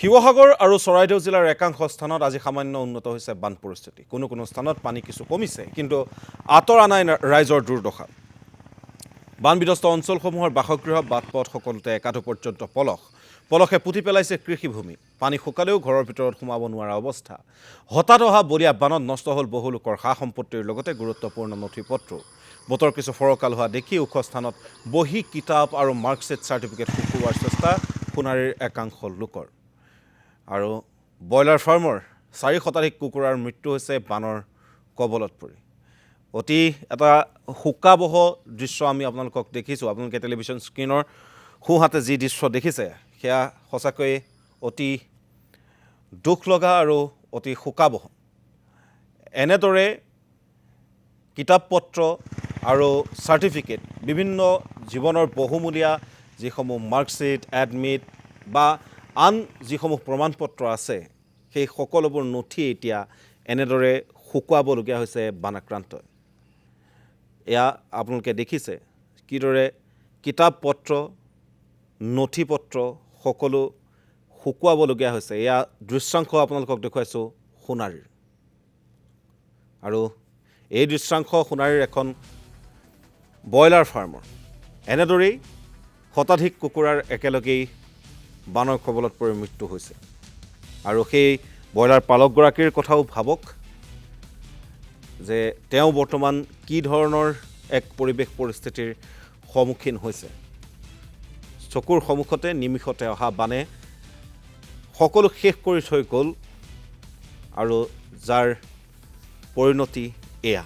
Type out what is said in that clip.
শিৱসাগৰ আৰু চৰাইদেউ জিলাৰ একাংশ স্থানত আজি সামান্য উন্নত হৈছে বান পৰিস্থিতি। কোনো স্থানত পানী কিছু কমিছে, কিন্তু আঁতৰা নাই ৰাইজৰ দুৰ্দশা। বানবিধ্বস্ত অঞ্চলসমূহৰ বাসগৃহ বাটপথ সকলোতে একাধো পৰ্যন্ত পলসে পুতি পেলাইছে কৃষিভূমি। পানী শুকালেও ঘৰৰ ভিতৰত সোমাব নোৱাৰা অৱস্থা। হঠাৎ অহা বলীয়া বানত নষ্ট হ'ল বহু লোকৰ সা সম্পত্তিৰ লগতে গুৰুত্বপূৰ্ণ নথি পত্ৰও। বতৰ কিছু ফৰকাল হোৱা দেখি ওখ স্থানত বহি কিতাপ আৰু মাৰ্কশ্বিট চাৰ্টিফিকেট শুকুওৱাৰ চেষ্টা সোণাৰীৰ একাংশ লোকৰ। আৰু ব্ৰইলাৰ ফাৰ্মৰ 4 শতাধিক কুকুৰাৰ মৃত্যু হৈছে বানৰ কবলত পৰি। অতি এটা শোকাবহ দৃশ্য আমি আপোনালোকক দেখিছোঁ। আপোনালোকে টেলিভিশ্যন স্ক্ৰীনৰ সোঁহাতে যি দৃশ্য দেখিছে সেয়া সঁচাকৈ অতি দুখ লগা আৰু অতি শোকাবহ। এনেদৰে কিতাপ পত্ৰ আৰু চাৰ্টিফিকেট, বিভিন্ন জীৱনৰ বহুমূলীয়া যিসমূহ মাৰ্কশ্বিট, এডমিট বা আন যিসমূহ প্ৰমাণপত্ৰ আছে, সেই সকলোবোৰ নথি এতিয়া এনেদৰে শুকুৱাবলগীয়া হৈছে বানাক্ৰান্তই। এয়া আপোনালোকে দেখিছে কিদৰে কিতাপ পত্ৰ, নথি পত্ৰ সকলো শুকুৱাবলগীয়া হৈছে। এয়া দৃশ্যাংশ আপোনালোকক দেখুৱাইছোঁ সোণাৰীৰ। আৰু এই দৃশ্যাংশ সোণাৰীৰ এখন ব্ৰইলাৰ ফাৰ্মৰ। এনেদৰেই শতাধিক কুকুৰাৰ একেলগেই বানৰ কবলত পৰি মৃত্যু হৈছে। আৰু সেই ব্ৰইলাৰ পালকগৰাকীৰ কথাও ভাবক যে তেওঁ বৰ্তমান কি ধৰণৰ এক পৰিৱেশ পৰিস্থিতিৰ সন্মুখীন হৈছে। চকুৰ সন্মুখতে নিমিষতে অহা বানে সকলো শেষ কৰি থৈ গ'ল আৰু যাৰ পৰিণতি এয়া।